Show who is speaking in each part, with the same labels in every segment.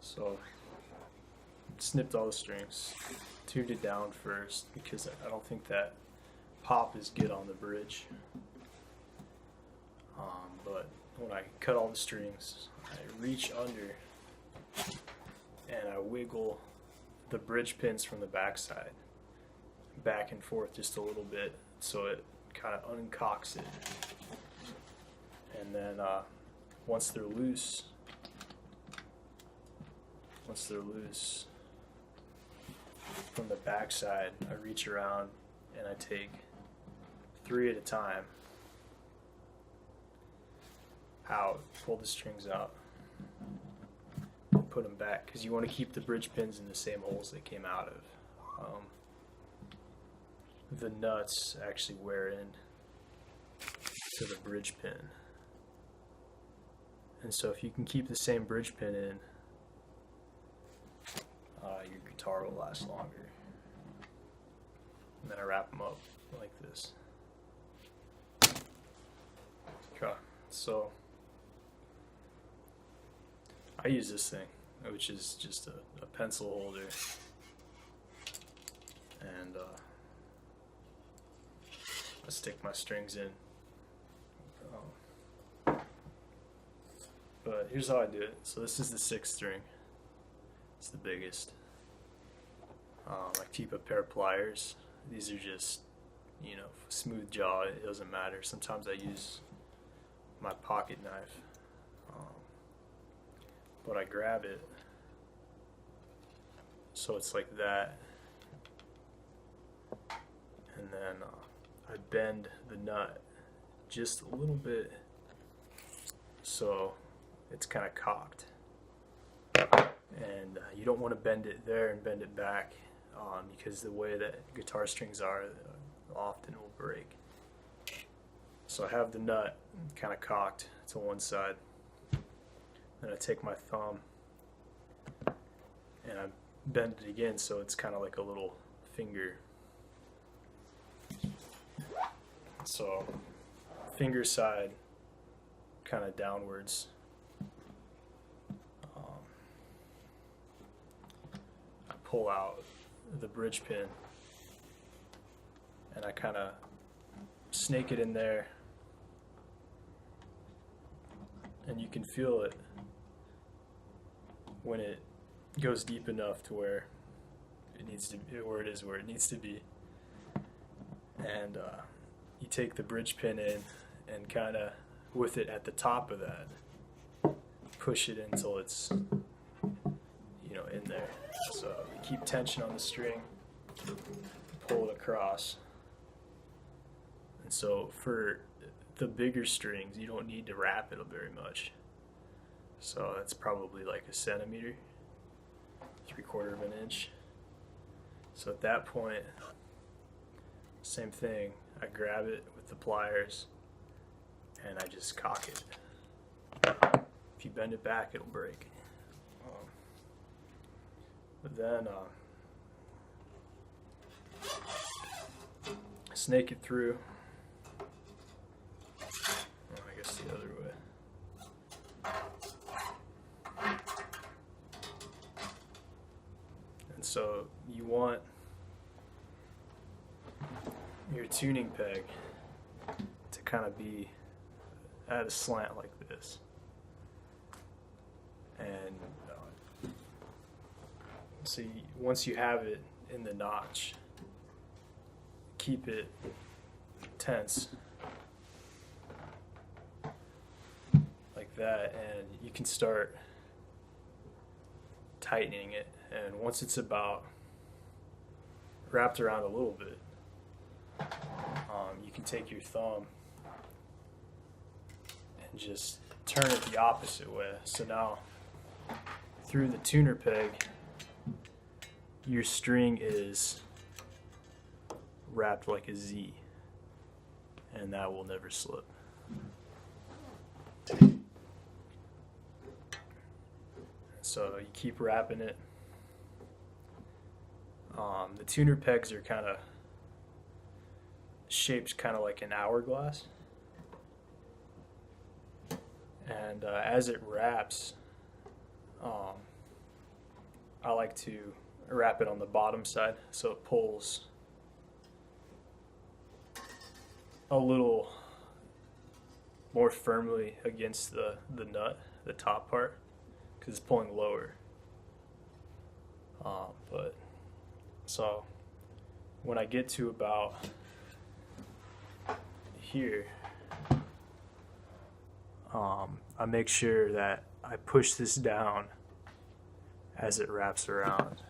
Speaker 1: So snipped all the strings, tuned it down first because I don't think that pop is good on the bridge. But when I cut all the strings, I reach under and I wiggle the bridge pins from the backside back and forth just a little bit so it kind of uncocks it. And then once they're loose from the backside, I reach around and I take 3 at a time out, pull the strings out, and put them back because you want to keep the bridge pins in the same holes they came out of. The nuts actually wear in to the bridge pin, and so if you can keep the same bridge pin in, your guitar will last longer. And then I wrap them up like this. Okay, so I use this thing, which is just a pencil holder, and I stick my strings in. But here's how I do it. So this is the 6th string. It's the biggest. I keep a pair of pliers. These are just, smooth jaw. It doesn't matter. Sometimes I use my pocket knife. But I grab it so it's like that, and then I bend the nut just a little bit so it's kind of cocked, and you don't want to bend it there and bend it back because the way that guitar strings are often will break. So I have the nut kind of cocked to one side. Then I take my thumb and I bend it again so it's kind of like a little finger. So finger side kind of downwards. I pull out the bridge pin and I kind of snake it in there, and you can feel it when it goes deep enough to where it needs to be, where it needs to be. And you take the bridge pin in and kind of with it at the top of that, push it until it's in there. So you keep tension on the string, pull it across. And so for the bigger strings, you don't need to wrap it very much. So that's probably like a centimeter, 3/4 of an inch. So at that point, same thing. I grab it with the pliers and I just cock it. If you bend it back, it'll break. But then snake it through. I guess the other way. And so you want your tuning peg to kind of be at a slant like this. And so once you have it in the notch, keep it tense like that, and you can start tightening it. And once it's about wrapped around a little bit, you can take your thumb and just turn it the opposite way. So now through the tuner peg, your string is wrapped like a Z, and that will never slip. So you keep wrapping it. The tuner pegs are kind of shaped kind of like an hourglass, and as it wraps, I like to wrap it on the bottom side so it pulls a little more firmly against the nut, the top part, because it's pulling lower. But so when I get to about here, I make sure that I push this down as it wraps around.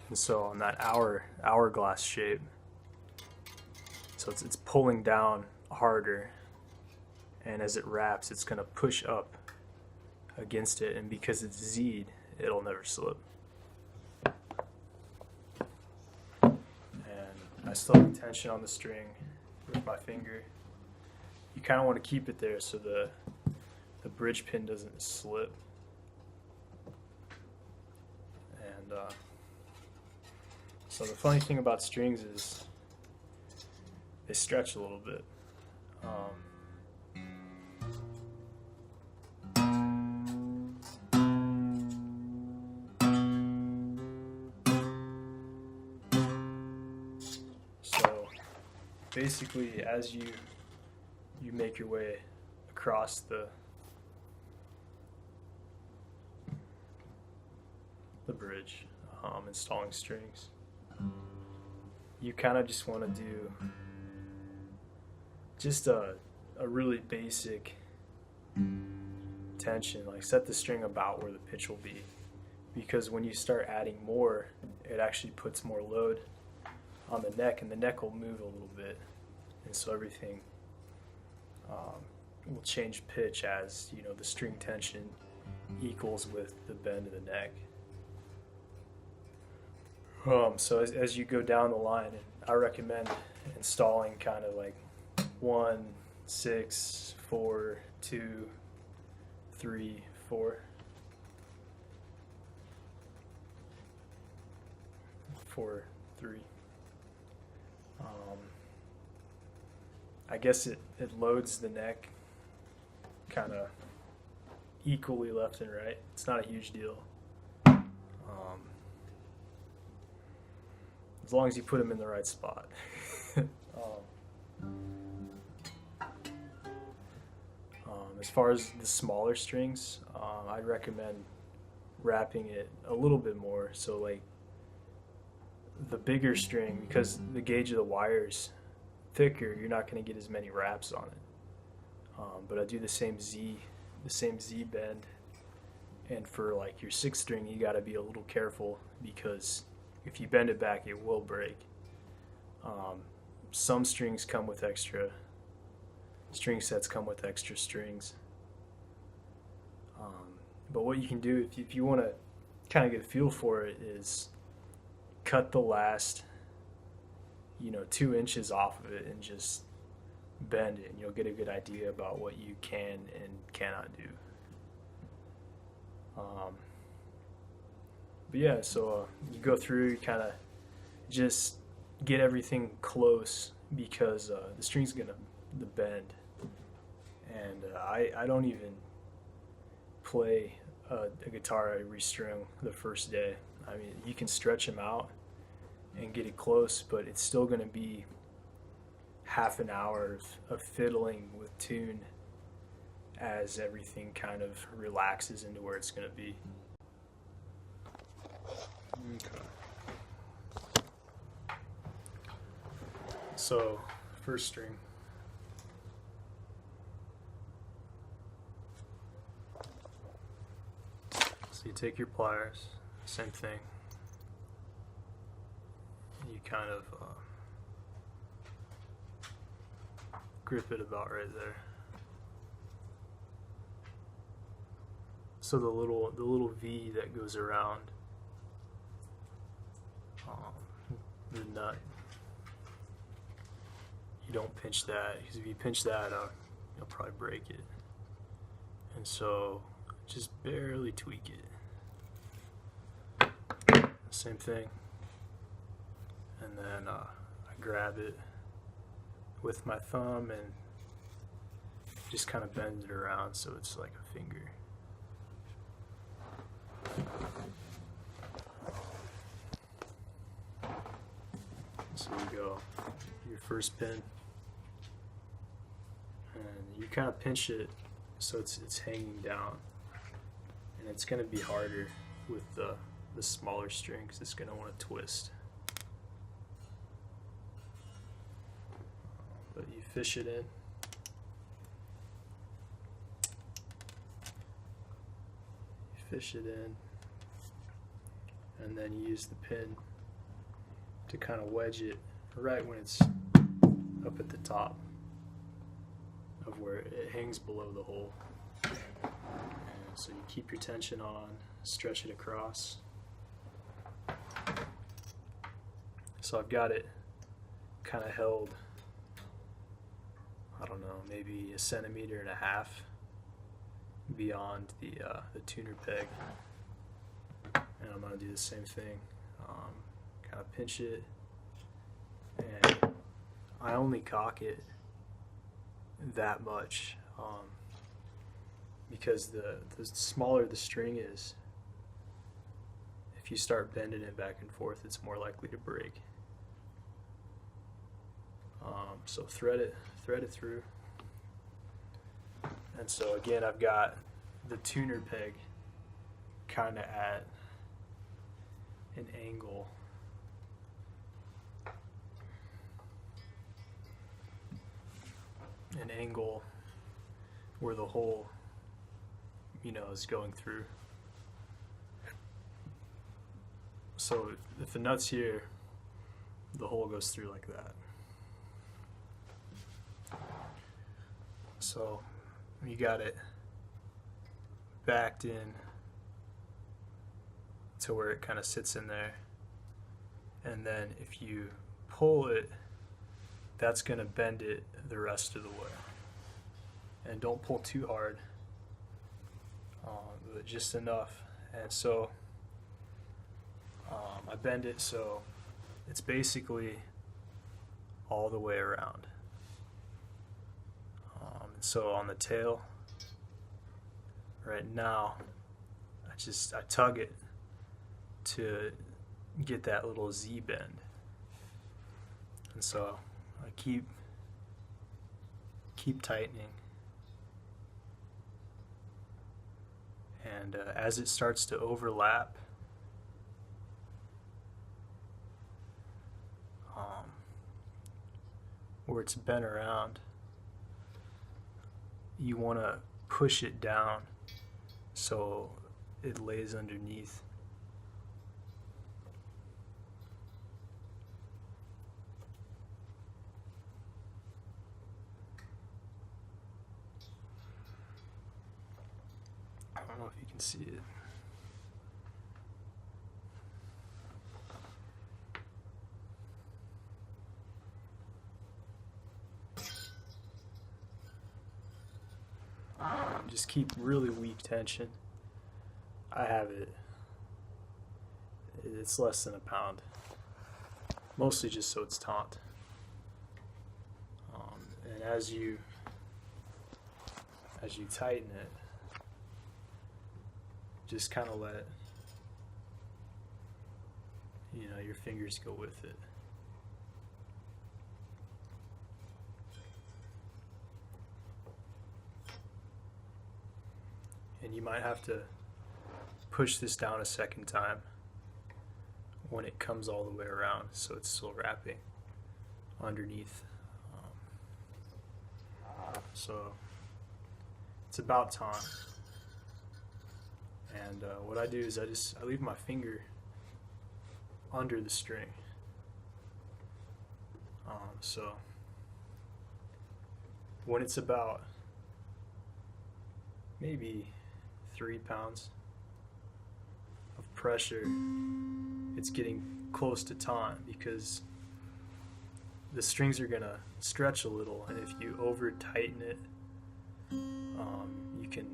Speaker 1: And so on that hourglass shape, so it's pulling down harder, and as it wraps, it's going to push up against it, and because it's Z'd, it'll never slip. And I still have tension on the string with my finger. You kind of want to keep it there so the bridge pin doesn't slip. And so the funny thing about strings is they stretch a little bit. So basically, as you make your way across the bridge, installing strings, you kind of just want to do just a really basic tension, like set the string about where the pitch will be, because when you start adding more, it actually puts more load on the neck, and the neck will move a little bit, and so everything will change pitch as the string tension equals with the bend of the neck. So as you go down the line, I recommend installing kind of like 1, 6, 4, 2, 3, 4. 4, 3. I guess it loads the neck kind of equally left and right. It's not a huge deal. As long as you put them in the right spot. As far as the smaller strings, I'd recommend wrapping it a little bit more. So like the bigger string, because the gauge of the wire's thicker, you're not going to get as many wraps on it. But I do the same Z bend, and for like your 6th string, you got to be a little careful, because if you bend it back, it will break. Some strings come with extra string sets, come with extra strings. But what you can do if you want to kind of get a feel for it is cut the last 2 inches off of it and just bend it, and you'll get a good idea about what you can and cannot do. But yeah, so you go through, you kind of just get everything close, because the string's gonna bend, and I don't even play a guitar I restring the first day. I mean, you can stretch them out and get it close, but it's still gonna be half an hour of fiddling with tune as everything kind of relaxes into where it's gonna be. Okay. So, first string. So you take your pliers, same thing. You kind of grip it about right there. So the little V that goes around the nut, you don't pinch that, because if you pinch that, you'll probably break it. And so just barely tweak it. Same thing. And then I grab it with my thumb and just kind of bend it around so it's like a finger. So you go your first pin, and you kind of pinch it so it's hanging down, and it's going to be harder with the smaller string because it's going to want to twist. But you fish it in. Fish it in, and then you use the pin to kind of wedge it right when it's up at the top of where it hangs below the hole. And so you keep your tension on, stretch it across. So I've got it kind of held, I don't know, maybe 1.5 centimeters beyond the tuner peg, and I'm going to do the same thing. Kind of pinch it, and I only cock it that much because the smaller the string is, if you start bending it back and forth, it's more likely to break. So thread it through. And so again, I've got the tuner peg kind of at an angle. An angle where the hole, is going through. So if the nut's here, the hole goes through like that. So you got it backed in to where it kind of sits in there, and then if you pull it, that's going to bend it the rest of the way. And don't pull too hard, but just enough. And so I bend it so it's basically all the way around. So on the tail, right now, I tug it to get that little Z bend. And so I keep tightening. And as it starts to overlap, where it's bent around, you want to push it down so it lays underneath. I don't know if you can see it. Just keep really weak tension. I have it's less than a pound, mostly just so it's taut. And as you tighten it, just kind of let your fingers go with it. And you might have to push this down a second time when it comes all the way around, so it's still wrapping underneath. So it's about time. And what I do is I leave my finger under the string. So when it's about maybe 3 pounds of pressure, it's getting close to taut because the strings are gonna stretch a little, and if you over tighten it, you can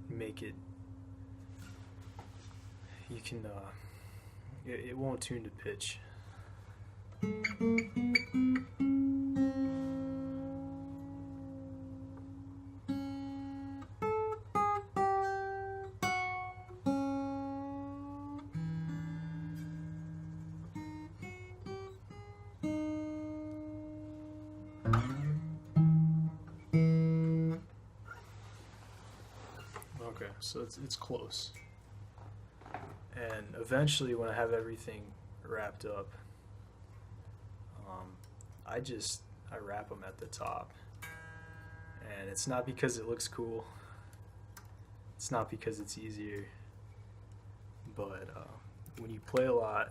Speaker 1: make it, it won't tune to pitch. Okay, so it's close. And eventually, when I have everything wrapped up, I wrap them at the top, and it's not because it looks cool. It's not because it's easier, but when you play a lot,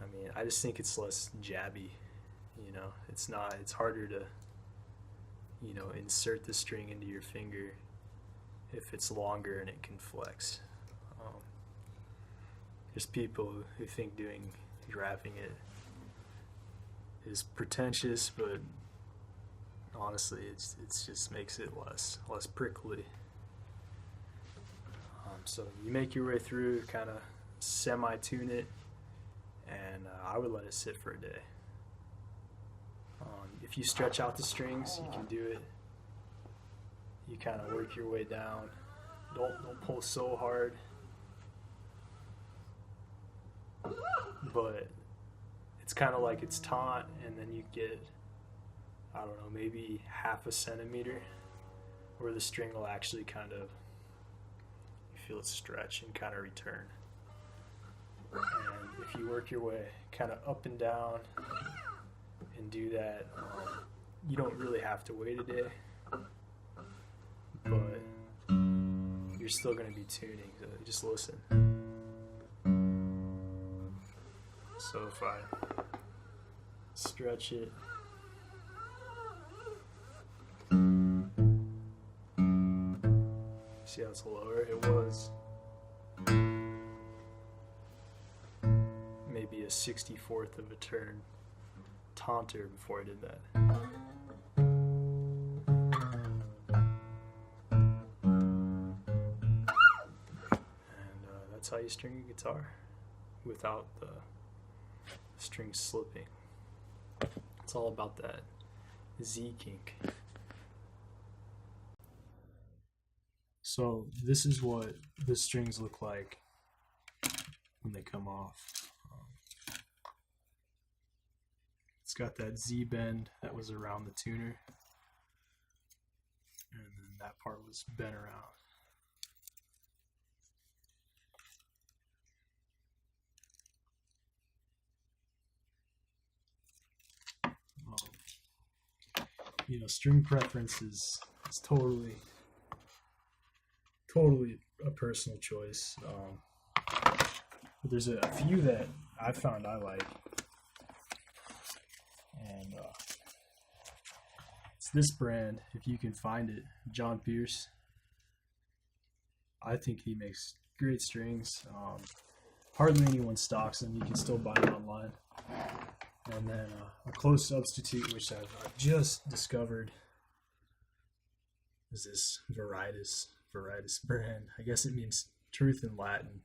Speaker 1: I mean, I just think it's less jabby. You know, it's not. It's harder to, you know, insert the string into your finger if it's longer and it can flex. There's people who think wrapping it is pretentious, but honestly, it's just makes it less prickly. So you make your way through, kind of semi-tune it, and I would let it sit for a day. If you stretch out the strings, you can do it. You kind of work your way down. Don't pull so hard, but it's kind of like it's taut, and then you get, I don't know, maybe half a centimeter where the string will actually kind of, you feel it stretch and kind of return. And if you work your way kind of up and down and do that, you don't really have to wait a day, but you're still going to be tuning, so just listen. So if I stretch it, see how it's lower? It was maybe a 64th of a turn taunter before I did that. And that's how you string a guitar without the strings slipping. It's all about that Z kink. So this is what the strings look like when they come off. It's got that Z bend that was around the tuner, and then that part was bent around. You know, string preference is totally a personal choice. But there's a few that I found I like, and it's this brand, if you can find it, John Pierce. I think he makes great strings. Hardly anyone stocks them. You can still buy them online. And then a close substitute, which I've just discovered, is this Veritas brand. I guess it means truth in Latin.